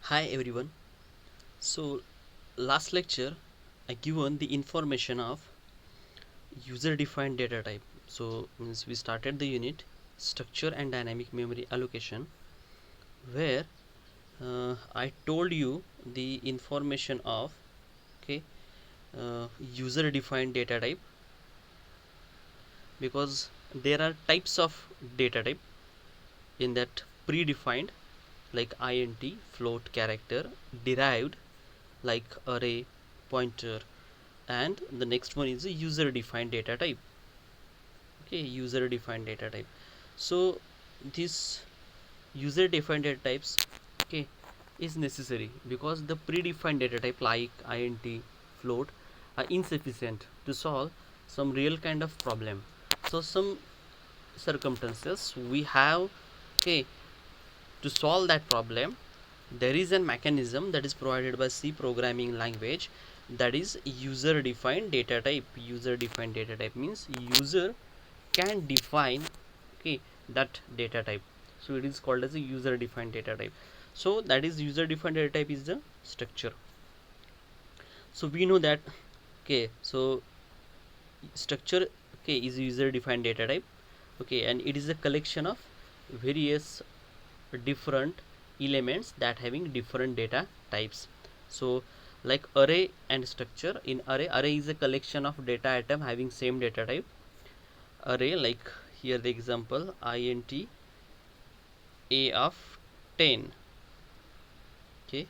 Hi everyone. So last lecture I given the information of user defined data type. So means we started the unit structure and dynamic memory allocation where I told you the information of okay user defined data type because there are types of data type in that predefined like int float character derived like array pointer and the next one is a user defined data type. Okay, user defined data type. So this user defined data types okay is necessary because the predefined data type like int float are insufficient to solve some real kind of problem. So some circumstances we have okay to solve that problem. There is a mechanism that is provided by C programming language, that is user defined data type. User defined data type means user can define okay that data type, so it is called as a user defined data type. So that is user defined data type is the structure. So we know that okay, so structure okay is user defined data type. Okay, and it is a collection of various different elements that having different data types. So like array and structure, in array is a collection of data item having same data type. Array like here the example int a of 10. Okay,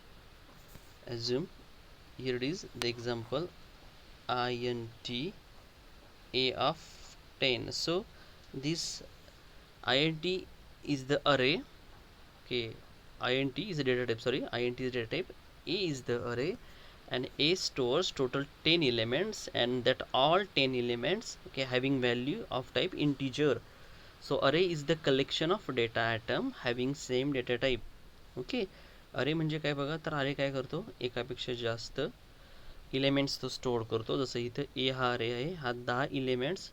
assume here it is the example int a of 10. So this int is the array. Okay, int is a data type, sorry, int is data type, a is the array, and a stores total 10 elements, and that all 10 elements okay having value of type integer. So array is the collection of data item having same data type. Okay, अरे म्हणजे काय बघा, तर अरे काय करतो एकापेक्षा जास्त इलेमेंट्स तो स्टोअर करतो. जसं इथं ए हा अरे आहे, हा 10 इलेमेंट्स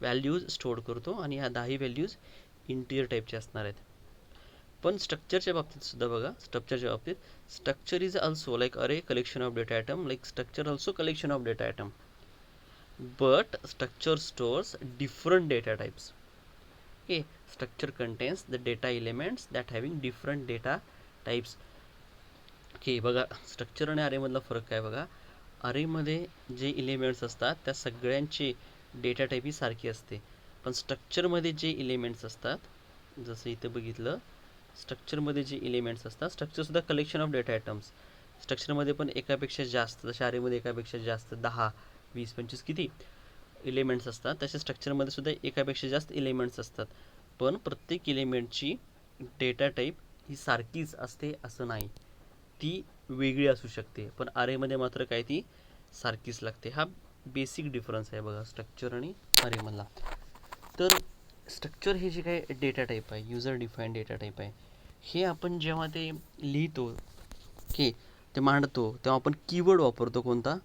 व्हॅल्यूज स्टोअर करतो आणि ह्या 10 व्हॅल्यूज इंटिजर टाईपचे असणार आहेत. पण स्ट्रक्चरच्या बाबतीत सुद्धा बघा, स्ट्रक्चरच्या बाबतीत स्ट्रक्चर इज ऑल्सो लाईक अरे collection of data item, like structure also collection of data item, but structure stores different data types. Okay, structure contains the data elements that having different data types. Okay, बघा structure आणि अरेमधला फरक काय बघा, अरेमध्ये जे elements असतात त्या सगळ्यांची data type ही सारखी असते, पण स्ट्रक्चरमध्ये जे इलेमेंट्स असतात जसं इथं बघितलं, स्ट्रक्चरमध्ये जे इलेमेंट्स असतात, स्ट्रक्चरसुद्धा कलेक्शन ऑफ डेटा आयटम्स, स्ट्रक्चरमध्ये पण एकापेक्षा जास्त, जसे अरेमध्ये एकापेक्षा जास्त 10 20 25 किती इलेमेंट्स असतात, तसे स्ट्रक्चरमध्ये सुद्धा एकापेक्षा जास्त इलेमेंट्स असतात, पण प्रत्येक इलेमेंटची डेटा टाईप ही सारखीच असते असं नाही, ती वेगळी असू शकते. पण अरेमध्ये मात्र काय ती सारखीच लागते. हा बेसिक डिफरन्स आहे बघा स्ट्रक्चर आणि अरेमधला. तर स्ट्रक्चर हे जे काय डेटा टाईप आहे, युजर डिफाईन डेटा टाईप आहे, हे आपण जेव्हा ते लिहितो की ते मांडतो तेव्हा आपण कीवर्ड वापरतो कोणता,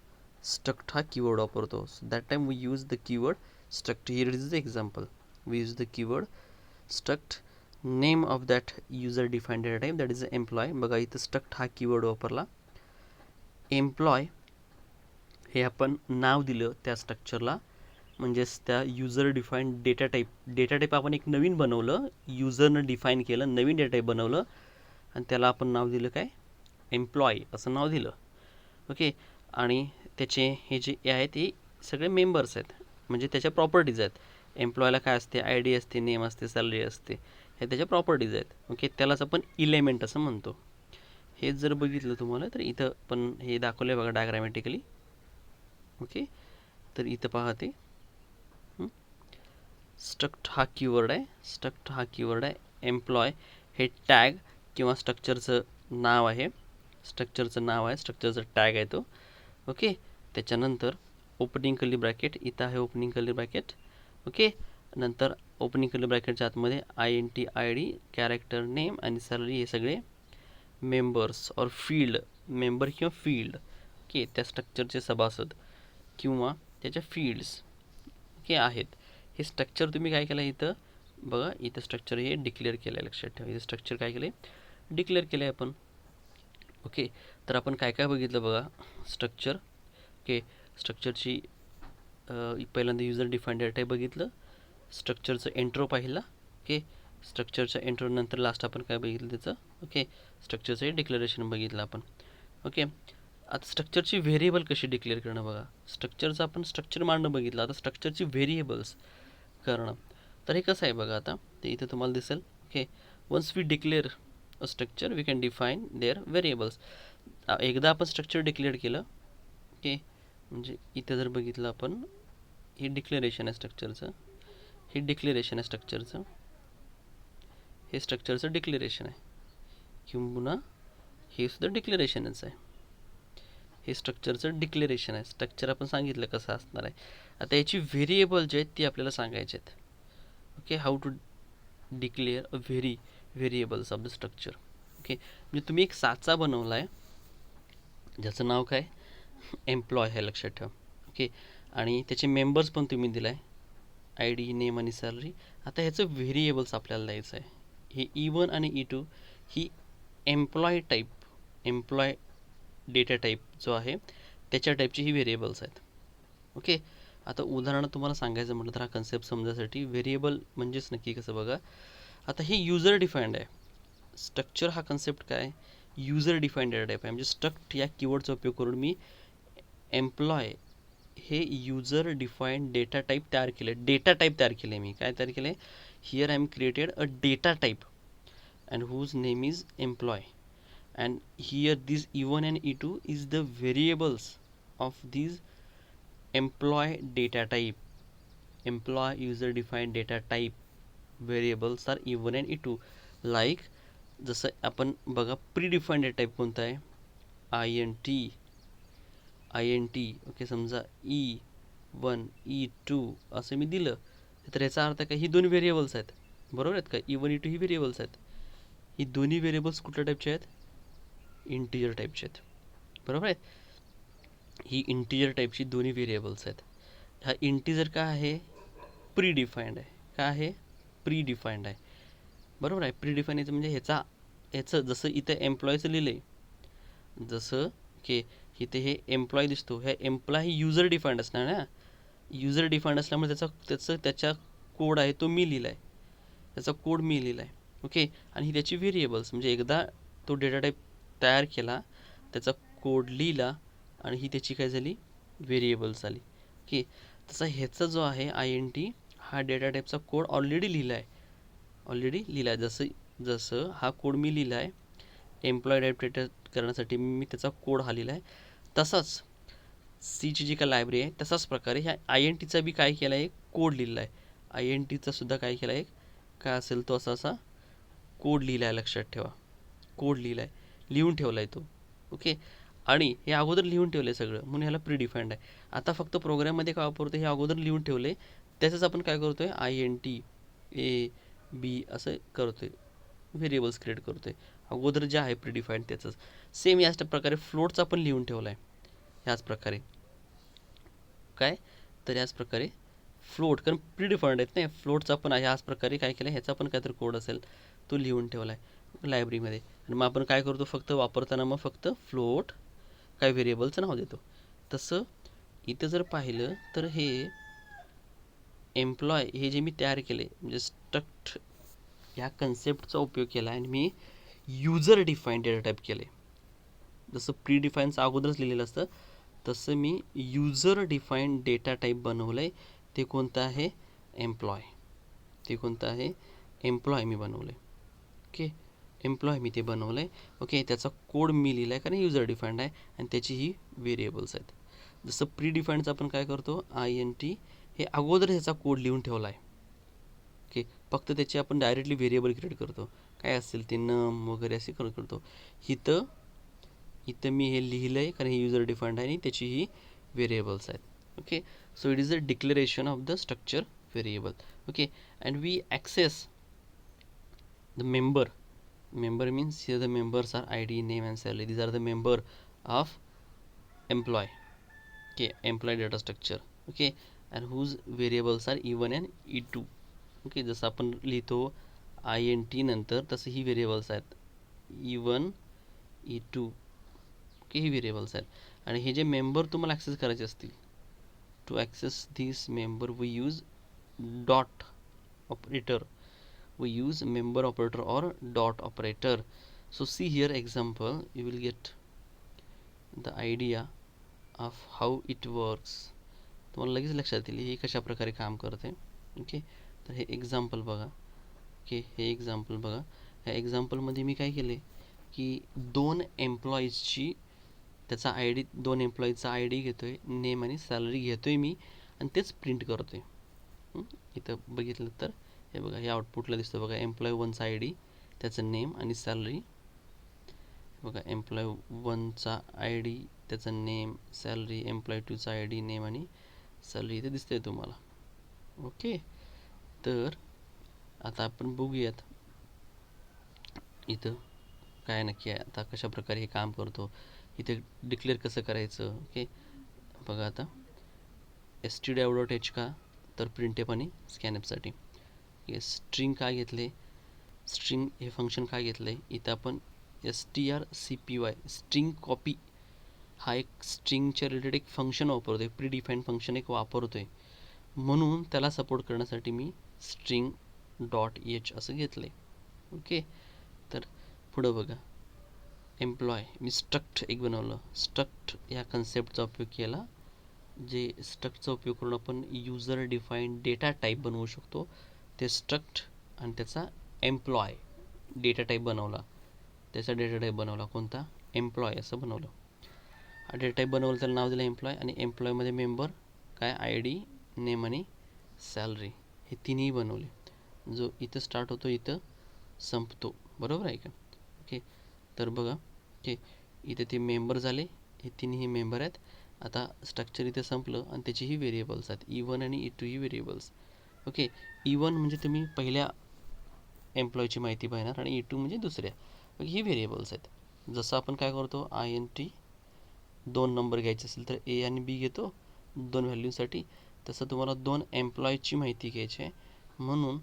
स्ट्रक्ट हा कीवर्ड वापरतो. So that time we use the keyword struct. Here is the example, we use the keyword struct, name of that user define data type that is employ. बघा इथं स्ट्रक्ट हा keyword वापरला. Employ हे आपण नाव दिलं त्या स्ट्रक्चरला, म्हणजेच त्या युजर डिफाईन डेटा टाईप आपण एक नवीन बनवलं, युजरनं डिफाईन केलं, नवीन डेटा टाईप बनवलं आणि त्याला आपण नाव दिलं काय, एम्प्लॉय असं नाव दिलं. ओके, आणि त्याचे हे जे आहेत हे सगळे मेंबर्स आहेत, म्हणजे त्याच्या प्रॉपर्टीज आहेत. एम्प्लॉयला काय असते, आय डी असते, नेम असते, सॅलरी असते, हे त्याच्या प्रॉपर्टीज आहेत. ओके, त्यालाच आपण इलेमेंट असं म्हणतो. हे जर बघितलं तुम्हाला तर इथं पण हे दाखवलं आहे बघा डायग्रामॅटिकली. ओके, तर इथं पहा ते स्ट्रक्ट हा कीवर्ड आहे, स्ट्रक्ट हा कीवर्ड आहे. एम्प्लॉय हे टॅग किंवा स्ट्रक्चरचं नाव आहे, स्ट्रक्चरचं नाव आहे, स्ट्रक्चरचं टॅग आहे तो. ओके, त्याच्यानंतर ओपनिंग कर्ली ब्रॅकेट, इथं आहे ओपनिंग कर्ली ब्रॅकेट. ओके, नंतर ओपनिंग कर्ली ब्रॅकेटच्या आतमध्ये I N T I D character name आणि सॅलरी हे सगळे मेंबर्स और फील्ड, मेंबर किंवा फील्ड ओके त्या स्ट्रक्चरचे सभासद किंवा त्याच्या फील्ड्स ओके आहेत. हे स्ट्रक्चर तुम्ही काय केलं इथं बघा, इथं स्ट्रक्चर हे डिक्लेअर केलं आहे, लक्षात ठेवा. इथं स्ट्रक्चर काय केलं आहे, डिक्लेअर केलं आहे आपण. ओके. तर आपण काय काय बघितलं बघा. स्ट्रक्चर. ओके. स्ट्रक्चरची पहिल्यांदा युजर डिफाईन डेटा टाईप बघितलं. स्ट्रक्चरचं इंट्रो पाहिला. ओके. स्ट्रक्चरच्या इंट्रो नंतर लास्ट आपण काय बघितलं त्याचं. ओके. स्ट्रक्चरचं डिक्लेरेशन बघितलं आपण. ओके. आता स्ट्रक्चरची व्हेरिएबल कशी डिक्लेअर करणं बघा. स्ट्रक्चरचं आपण स्ट्रक्चर मांडणं बघितलं. आता स्ट्रक्चरची व्हेरिएबल्स करणं. तर हे कसं आहे बघा. आता ते इथे तुम्हाला दिसेल. Okay. Once we declare a structure we can define their variables. एकदा आपण स्ट्रक्चर डिक्लेअर केलं. ओके. म्हणजे इथे जर बघितलं आपण, हे डिक्लेरेशन आहे स्ट्रक्चरचं. हे डिक्लेरेशन आहे स्ट्रक्चरचं. हे स्ट्रक्चरचं डिक्लेरेशन आहे. किंवा हे सुद्धा डिक्लेरेशनच आहे. हे स्ट्रक्चरचं डिक्लेरेशन आहे. स्ट्रक्चर आपण सांगितलं कसं असणार आहे. आता याची व्हेरिएबल जे आहेत ती आपल्याला सांगायचे आहेत. Okay. How to declare a variables of the structure. Okay. म्हणजे तुम्ही एक साचा बनवला आहे ज्याचं नाव काय, एम्प्लॉय आहे, लक्षात ठेवा. ओके. आणि त्याचे मेंबर्स पण तुम्ही दिला आहे, आय डी, नेम आणि सॅलरी. आता ह्याचं व्हेरिएबल्स आपल्याला द्यायचं आहे. हे E1 आणि E2 ही employee type, employee data type जो आहे त्याच्या टाईपची ही व्हेरिएबल्स आहेत. ओके. आता उदाहरण तुम्हाला सांगायचं म्हटलं तर हा कन्सेप्ट समजायसाठी व्हेरिएबल म्हणजेच नक्की कसं बघा. आता हे युजर डिफाईंड आहे. स्ट्रक्चर हा कन्सेप्ट काय, युजर डिफाईंड डेटा टाईप आहे. म्हणजे स्ट्रक्ट या कीवर्डचा उपयोग करून मी एम्प्लॉय हे युजर डिफाईंड डेटा टाईप तयार केले. डेटा टाईप तयार केले. मी काय तयार केले, here I am created a data type and whose name is employ. And here this E1 and E2 is the variables of these employee data type. Employee user defined data type variables are E1 and E2. Like जसं आपण बघा प्रीडिफाईंड data type कोणता आहे, INT. Okay. समजा E1 E2 असं मी दिलं तर याचा अर्थ काय, ही दोन व्हेरिएबल्स आहेत, बरोबर आहेत का. E1 E2 ही व्हेरिएबल्स आहेत. ही दोन्ही व्हेरिएबल्स कुठल्या टाईपचे आहेत, इंटिजर टाईपचे आहेत, बरोबर आहे. ही इंटिजर टाईपची दोन्ही व्हेरिएबल्स आहेत. हा इंटिजर का आहे, प्रीडिफाईंड आहे. का आहे, प्रीडिफाईंड आहे, बरोबर आहे. प्रीडिफाईंड याचं म्हणजे ह्याचं जसं इथं एम्प्लॉयचं लिहिलं आहे, जसं की इथे हे एम्प्लॉय दिसतो, ह्या एम्प्लॉय ही युजर डिफाईंड असणार ना. युजर डिफाईंड असल्यामुळे त्याचा कोड आहे तो मी लिहिला आहे, त्याचा कोड मी लिहिला आहे. ओके. आणि ही त्याची व्हेरिएबल्स, म्हणजे एकदा तो डेटा टाईप तयार केला, त्याचा कोड लिहिला आणि ही त्याची काय झाली, व्हेरिएबल्स झाली. ओके. तसा ह्याचा जो आहे INT हा डेटा टाईपचा कोड ऑलरेडी लिहिला आहे. जसं हा कोड मी लिहिला आहे एम्प्लॉय टाईप डेटा करण्यासाठी, मी त्याचा कोड हा लिहिला आहे. तसाच सीची जी काय लायब्ररी आहे तसाच प्रकारे ह्या INTचा बी काय केला आहे, कोड लिहिला आहे. INTचा सुद्धा काय केला आहे, काय असेल तो असा कोड लिहिला आहे, लक्षात ठेवा. कोड लिहिला आहे, लिहून ठेवला आहे तो. ओके. आणि हे अगोदर लिहून ठेवलं आहे सगळं, म्हणून ह्याला प्रीडिफाईंड आहे. आता फक्त प्रोग्राममध्ये काय वापरतो, हे अगोदर लिहून ठेवलं आहे, त्याचंच आपण काय करतो आहे, INT A B असं करतो आहे, व्हेरिएबल्स क्रिएट करतो आहे. अगोदर जे आहे प्रीडिफाईंड त्याचंच सेम याच प्रकारे फ्लोटचा पण लिहून ठेवला आहे. ह्याच प्रकारे काय, तर याच प्रकारे फ्लोट, कारण प्रीडिफाईंड आहेत नाही, फ्लोटचा पण आहे. ह्याच प्रकारे काय केलं, ह्याचा पण काहीतरी कोड असेल तो लिहून ठेवला आहे लायब्ररीमध्ये. आणि मग आपण काय करतो, फक्त वापरताना मग फक्त फ्लोट काय व्हेरिएबलचं नाव देतो. तसं इथं जर पाहिलं तर हे एम्प्लॉय हे जे मी तयार केले, म्हणजे स्ट्रक्ट ह्या कन्सेप्टचा उपयोग केला आणि मी युजर डिफाईंड डेटा टाईप केले. जसं प्रीडिफाईनचं अगोदरच लिहिलेलं असतं तसं मी युजर डिफाईंड डेटा टाईप बनवलं आहे. ते कोणतं आहे, एम्प्लॉय. ते कोणतं आहे, एम्प्लॉय मी बनवलं आहे. ओके. एम्प्लॉय मी ते बनवलं आहे. ओके. त्याचा कोड मी लिहिला आहे कारण युजर डिफाईंड आहे आणि त्याची ही व्हेरिएबल्स आहेत. जसं प्रीडिफाईंडचं आपण काय करतो, INT हे अगोदर ह्याचा कोड लिहून ठेवला आहे. ओके. फक्त त्याची आपण डायरेक्टली व्हेरिएबल क्रिएट करतो, काय असेल ते नम वगैरे असे करतो. इथं मी हे लिहिलं आहे कारण हे युजर डिफाईंड आहे आणि त्याची ही व्हेरिएबल्स आहेत. Okay. So it is the declaration of the structure variable. Okay. And we access the member means here the members are ID, name and salary. These are the member of employee. Okay. Employee data structure. Okay. and whose variables are E1 and E2. Okay. जसं आपण लिहितो INT नंतर तसं ही variables आहेत E1 E2 okay, ही variables आहेत. आणि हे जे मेंबर तुम्हाला ॲक्सेस करायचे असतील, to access this member we use dot operator, we use member operator or dot operator. So see here example, you will get the idea of how it works. तुम्हाला लगेच लक्षात येईल ही कशा प्रकारे काम करते. ओके, तर हे एक्झाम्पल बघा. ओके, हे एक्झाम्पल बघा. ह्या एक्झाम्पलमध्ये मी काय केले की दोन एम्प्लॉईजची त्याचा आय डी, दोन एम्प्लॉईजचा आय डी घेतो आहे, नेम आणि सॅलरी घेतो आहे मी आणि तेच प्रिंट करतो आहे. इथं बघितलं तर हे बघा, हे आउटपुटला दिसतं बघा, एम्प्लॉय वनचा आय डी, त्याचं नेम आणि सॅलरी. बघा, एम्प्लॉय वनचा आय डी, त्याचं नेम, सॅलरी, एम्प्लॉय टूचा आय डी, नेम आणि सॅलरी इथे दिसतंय तुम्हाला. ओके, तर आता आपण बघूयात इथं काय नक्की आहे, आता कशा प्रकारे हे काम करतो, इथे डिक्लेअर कसं करायचं. ओके, बघा आता stdio.h का, तर प्रिंटएफ आणि स्कॅनएफसाठी. स्ट्रिंग काय घेतले, स्ट्रिंग हे फंक्शन काय घेतलं आहे, इथं आपण strcpy स्ट्रिंग कॉपी हा एक स्ट्रिंगच्या रिलेटेड एक फंक्शन वापरतो आहे, प्री डिफाईंड फंक्शन एक वापरतो आहे, म्हणून त्याला सपोर्ट करण्यासाठी मी स्ट्रिंग डॉट एच असं घेतलं आहे. ओके, तर पुढं बघा, एम्प्लॉय मी स्ट्रक्ट एक बनवलं. स्ट्रक्ट या कन्सेप्टचा उपयोग केला, जे स्ट्रक्टचा उपयोग करून आपण युजर डिफाईंड डेटा टाईप बनवू शकतो. ते स्ट्रक्ट आणि त्याचा एम्प्लॉय डेटा टाईप बनवला, त्याचा डेटा टाईप बनवला कोणता, एम्प्लॉय असं बनवलं. हा डेटा टाईप बनवलं, त्याला नाव दिलं एम्प्लॉय, आणि एम्प्लॉयमध्ये मेंबर काय, आय डी, नेम आणि सॅलरी, हे तिन्ही बनवले. जो इथं स्टार्ट होतो इथं संपतो, बरोबर आहे का. ओके, तर बघा, ओके, इथे ते मेंबर झाले, हे तिन्ही मेंबर आहेत. आता स्ट्रक्चर इथे संपलं आणि त्याची ही व्हेरिएबल्स आहेत, E1 आणि E2 ही व्हेरिएबल्स. ओके, E1 म्हणजे तुम्ही पहिल्या एम्प्लॉयची माहिती पाहणार आणि E2 म्हणजे दुसऱ्या. ही व्हेरिएबल्स आहेत. जसं आपण काय करतो, INT दोन नंबर घ्यायचे असेल तर A आणि B घेतो दोन व्हॅल्यूसाठी, तसं तुम्हाला दोन एम्प्लॉयची माहिती घ्यायची आहे, म्हणून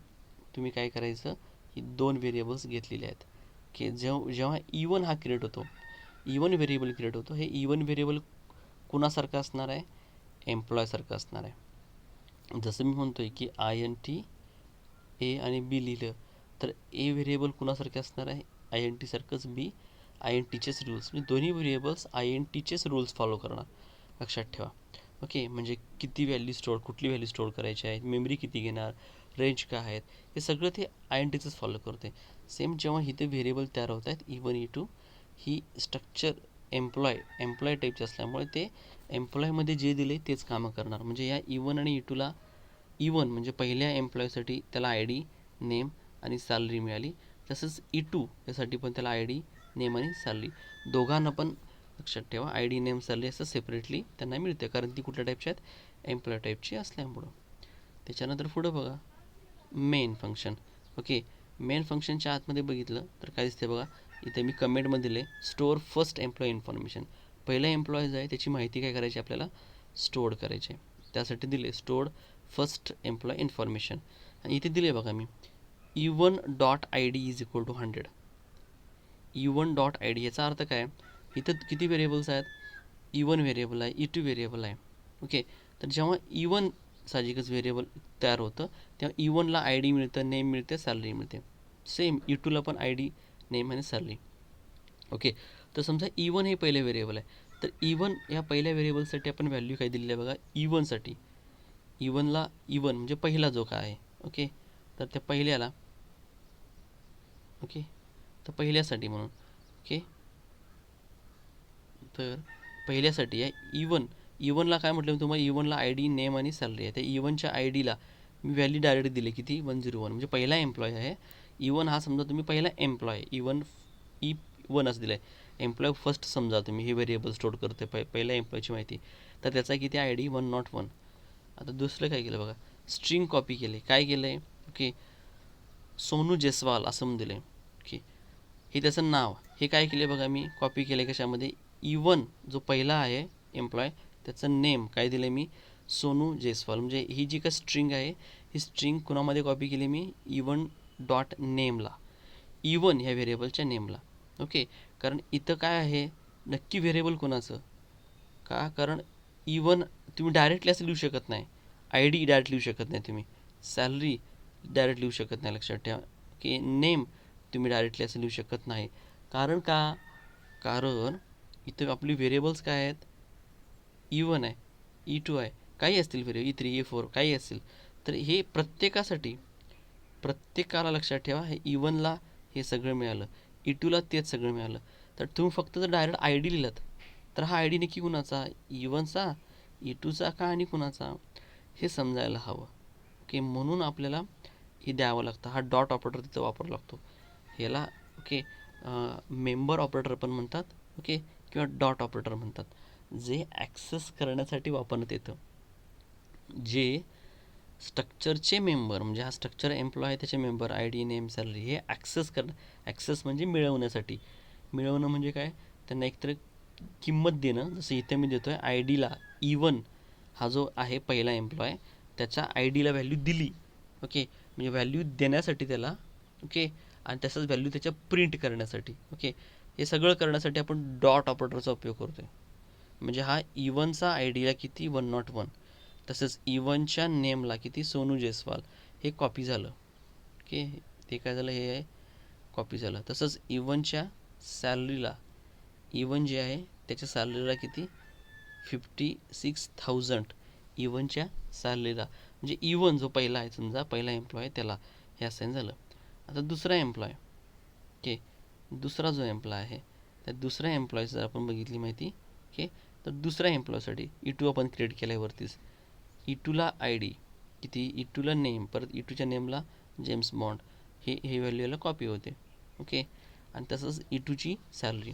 तुम्ही काय करायचं, ही दोन व्हेरिएबल्स घेतलेले आहेत. की जेव्हा E1 हा क्रिएट होतो, E1 व्हेरिएबल क्रिएट होतो, हे E1 व्हेरिएबल कुणासारखं असणार आहे, एम्प्लॉयसारखं असणार आहे. जसं मी म्हणतो आहे की INT A आणि B लिहिलं, तर A व्हेरिएबल कुणासारखे असणार आहे, INT सारखंच, B INTचेच रूल्स, म्हणजे दोन्ही व्हेरिएबल्स INTचेच रूल्स फॉलो करणार, लक्षात ठेवा. ओके, म्हणजे किती व्हॅल्यू स्टोअर, कुठली व्हॅल्यू स्टोअर करायची आहे, मेमरी किती घेणार, रेंज काय आहेत, हे सगळं ते INTचंच फॉलो करते. सेम जेव्हा इथे व्हेरिएबल तयार होत आहेत E1 E2, ही स्ट्रक्चर एम्प्लॉय टाईपचे असल्यामुळे ते एम्प्लॉयमध्ये जे दिले तेच कामं करणार. म्हणजे या E1 आणि E2ला, E1 म्हणजे पहिल्या एम्प्लॉयसाठी त्याला आय डी, नेम आणि सॅलरी मिळाली, तसंच E2 यासाठी पण त्याला आय डी, नेम आणि सॅलरी, दोघांना पण लक्षात ठेवा आय डी, नेम, सॅलरी असं सेपरेटली त्यांना मिळते, कारण ती कुठल्या टाईपची आहेत, एम्प्लॉय टाईपची असल्यामुळं. त्याच्यानंतर पुढं बघा, मेन फंक्शन. ओके, मेन फंक्शनच्या आतमध्ये बघितलं तर काय दिसते बघा, इथे मी कमेंटमध्ये दिले स्टोअर फर्स्ट एम्प्लॉय इन्फॉर्मेशन, पहिला एम्प्लॉय जो आहे त्याची माहिती काय करायची, आपल्याला स्टोअर करायची आहे, त्यासाठी दिले स्टोअर फर्स्ट एम्प्लॉय इन्फॉर्मेशन. आणि इथे दिले बघा मी E1 dot I D is equal to 100. E1 dot I D याचा अर्थ काय, इथं किती व्हेरिएबल्स आहेत, E1 व्हेरिएबल आहे, E2 व्हेरिएबल आहे. ओके, तर जेव्हा E1 साहजिकच व्हेरिएबल तयार होतं, तेव्हा E1ला आय डी मिळतं, नेम मिळते, सॅलरी मिळते. सेम E2ला पण आय डी, नेम आणि सॅलरी. ओके, तर समजा E1 हे पहिले व्हेरिएबल आहे, तर E1 या पहिल्या व्हेरिएबलसाठी आपण व्हॅल्यू काय दिलेली आहे बघा, E1साठी, E1ला E1 म्हणजे पहिला जो काय आहे. ओके, तर त्या पहिल्याला, ओके, तर पहिल्यासाठी म्हणून, ओके, तर पहिल्यासाठी आहे E1ला काय म्हटलं मी तुम्हाला, E1ला आय डी, नेम आणि सॅलरी आहे. त्या E1च्या I Dila me value direct दिली किती, 101, म्हणजे पहिला एम्प्लॉय आहे. E1 हा समजा तुम्ही पहिला एम्प्लॉय, E1 असं दिलं आहे, एम्प्लॉय फर्स्ट समजा तुम्ही हे व्हेरिएबल स्टोअर करते पहिल्या एम्प्लॉयची माहिती, तर त्याचा किती आय डी, 101. आता दुसरं काय केलं बघा, स्ट्रिंग कॉपी केले, काय केलं आहे, ओके, सोनू जयस्वाल असं म्हणून दिलं आहे. ओके, हे त्याचं नाव, हे काय केले बघा, मी कॉपी केले कशामध्ये, E1 जो पहिला आहे एम्प्लॉय त्याचं नेम काय दिलं मी, सोनू जयस्वाल, म्हणजे ही जी काय स्ट्रिंग आहे, ही स्ट्रिंग कुणामध्ये कॉपी केली मी, E1 डॉट नेमला, E1 ह्या व्हेरिएबलच्या नेमला. ओके, कारण इथं काय आहे, नक्की व्हेरिएबल कोणाचं? का? कारण इवन तुम्ही डायरेक्टली असं लिहू शकत नाही. आय डी डायरेक्ट लिहू शकत नाही तुम्ही. सॅलरी डायरेक्ट लिहू शकत नाही, लक्षात ठेवा. की नेम तुम्ही डायरेक्टली असं लिहू शकत नाही. कारण का? कारण इथं आपली व्हेरिएबल्स काय आहेत? E1 आहे, E2 आहे, काही असतील व्हेरिएबल, E3 E4 काही असतील. तर हे प्रत्येकाला लक्षात ठेवा, हे E1ला हे सगळं मिळालं, E2ला तेच सगळं मिळालं. तर तुम्ही फक्त जर डायरेक्ट आय डी लिहिलात तर हा आय डी नक्की कुणाचा? E1चा, E2चा का आणि कुणाचा? हे समजायला हवं. ओके, म्हणून आपल्याला हे द्यावं लागतं. हा डॉट ऑपरेटर तिथं वापरावा लागतो. ह्याला ओके मेंबर ऑपरेटर पण म्हणतात, ओके, किंवा डॉट ऑपरेटर म्हणतात. जे ॲक्सेस करण्यासाठी वापरण्यात येतं. जे स्ट्रक्चरचे मेंबर, म्हणजे हा स्ट्रक्चर एम्प्लॉय आहे त्याचे member I D name salary हे ॲक्सेस म्हणजे मिळवण्यासाठी. मिळवणं म्हणजे काय? त्यांना एकतर किंमत देणं. जसं इथे मी देतो आहे आय डीला E1 हा जो आहे पहिला एम्प्लॉय, त्याच्या आय डीला व्हॅल्यू दिली. ओके, म्हणजे व्हॅल्यू देण्यासाठी त्याला, ओके, आणि तसंच व्हॅल्यू त्याच्या प्रिंट करण्यासाठी. ओके, हे सगळं करण्यासाठी आपण डॉट ऑपरेटरचा उपयोग करतो आहे. म्हणजे हा E1चा आय डीला किती 101, तसंच E1च्या नेमला किती सोनू जयस्वाल, हे कॉपी झालं. ओके, ते काय झालं, हे आहे कॉपी झालं. तसंच E1च्या सॅलरीला, E1 जे आहे त्याच्या सॅलरीला किती 56,000 E1च्या सॅलरीला, म्हणजे E1 जो पहिला आहे, समजा पहिला एम्प्लॉय आहे त्याला हे असाईन झालं. आता दुसरा एम्प्लॉय, ओके, दुसरा जो एम्प्लॉय आहे त्या दुसऱ्या एम्प्लॉयची जर आपण बघितली माहिती, ओके, तर दुसऱ्या एम्प्लॉयसाठी E2 आपण क्रिएट केलं आहे वरतीच. E2ला आय डी किती, E2ला नेम, परत E2च्या नेमला जेम्स बॉन्ड, हे व्हॅल्यू याला कॉपी होते. ओके, आणि तसंच E2ची सॅलरी.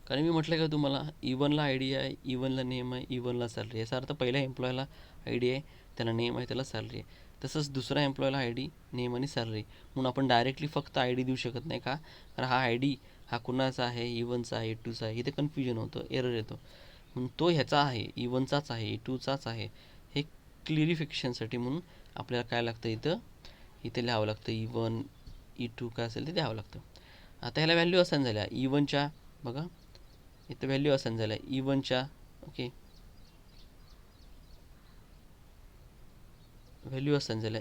कारण मी म्हटलं का तुम्हाला, E1ला आय डी आहे, E1ला नेम आहे, E1ला सॅलरी. याचा अर्थ पहिल्या एम्प्लॉयला आय डी आहे, त्याला नेम आहे, त्याला सॅलरी आहे. तसंच दुसऱ्या एम्प्लॉयला आय डी, नेम आणि सॅलरी. म्हणून आपण डायरेक्टली फक्त आय डी देऊ शकत नाही. का? कारण हा आय डी हा कुणाचा आहे? E1चा आहे, E2चा आहे. इथे कन्फ्युजन होतं, एरर येतो. म्हणून तो ह्याचा आहे, E1चाच आहे, E2चाच आहे, हे क्लिअरिफिकेशनसाठी म्हणून आपल्याला काय लागतं, इथे लिहावं लागतं E1 E2 काय असेल ते द्यावं लागतं. आता ह्याला व्हॅल्यू असाईन झाल्या E1च्या, बघा इथं व्हॅल्यू असाईन झाल्या E1च्या, ओके, व्हॅल्यू असाईन झाल्या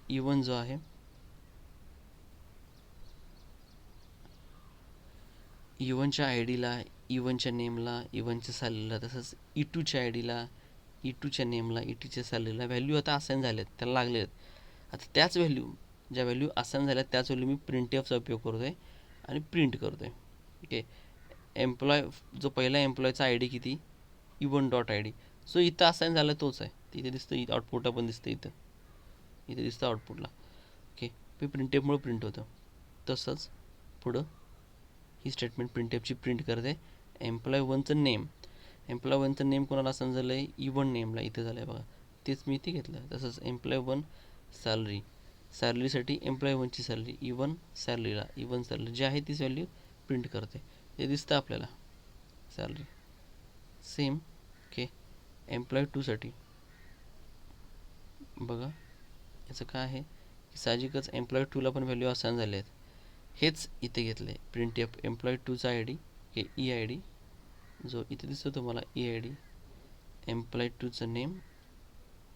E1 जो आहे E1च्या आय डीला, E1च्या नेमला, E1च्या सॅलरीला, तसंच E2च्या आय डीला, E2च्या नेमला, E2च्या सॅलरीला व्हॅल्यू आता असाईन झाल्यात, त्याला लागले आहेत. आता त्याच व्हॅल्यू, ज्या व्हॅल्यू असाईन झाल्यात त्याच व्हॅल्यू मी प्रिंट एफचा उपयोग करतो आहे आणि प्रिंट करतो आहे. ओके, एम्प्लॉय जो पहिला एम्प्लॉयचा आय डी किती E1 dot I D, so इथं असाईन झाला तोच आहे. तिथे दिसतं, इथं आउटपुटला पण दिसतं, इथे दिसतं आउटपुटला. ओके, मी प्रिंट एफमुळे प्रिंट होतं. तसंच पुढं ही स्टेटमेंट प्रिंट एफची प्रिंट करते. एम्प्लॉय वनचं नेम कोणाला असाईन झालं आहे? E1 नेमला इथं झालं आहे बघा, तेच मी इथे घेतलं. तसंच एम्प्लॉय वन सॅलरीसाठी एम्प्लॉय वनची सॅलरी, E1 सॅलरी जी आहे तीच व्हॅल्यू प्रिंट करते. हे दिसतं आपल्याला सॅलरी. सेम ओके, एम्प्लॉय टूसाठी बघा, याचं काय आहे की साहजिकच एम्प्लॉय टूला पण व्हॅल्यू असाईन झाले आहेत. हेच इथे घेतलं आहे प्रिंट एफ एम्प्लॉय टूचा आय डी, हे ई आय डी जो इथे दिसतो तुम्हाला, ई आय डी, एम्प्लॉय टूचं नेम,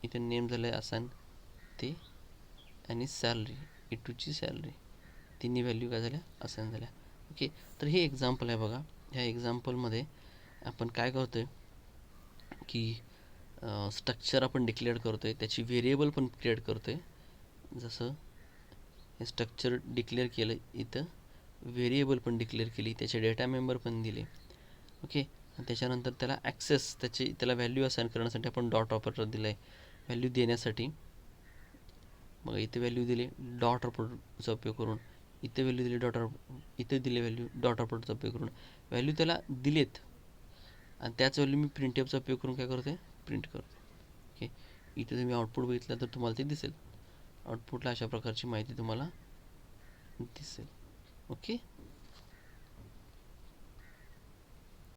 इथे नेम झालं आहे असाईन ते, आणि सॅलरी E2ची सॅलरी, तिन्ही व्हॅल्यू काय झाल्या असाईन झाल्या. ओके, तर हे एक्झाम्पल आहे बघा. ह्या एक्झाम्पलमध्ये आपण काय करतो आहे की स्ट्रक्चर आपण डिक्लेअर करतो आहे, त्याची व्हेरिएबल पण क्रिएट करतो आहे. जसं हे स्ट्रक्चर डिक्लेअर केलं, इथं व्हेरिएबल पण डिक्लेअर केली, त्याचे डेटा मेंबर पण दिले. ओके, आणि त्याच्यानंतर त्याला ॲक्सेस, त्याला व्हॅल्यू असाईन करण्यासाठी आपण डॉट ऑपरेटर दिलं आहे, व्हॅल्यू देण्यासाठी. मग इथे व्हॅल्यू दिली डॉट ऑपरेटरचा उपयोग करून, इथे व्हॅल्यू दिली इथे दिले व्हॅल्यू डॉट ऑपरेटरचा उपयोग करून, व्हॅल्यू त्याला दिलेत, आणि त्याच व्हॅल्यू मी प्रिंट एफचा उपयोग करून काय करते, प्रिंट करते. ओके, इथे तुम्ही आउटपुट बघितलं तर तुम्हाला ते दिसेल. आउटपुटला अशा प्रकारची माहिती तुम्हाला दिसेल. ओके.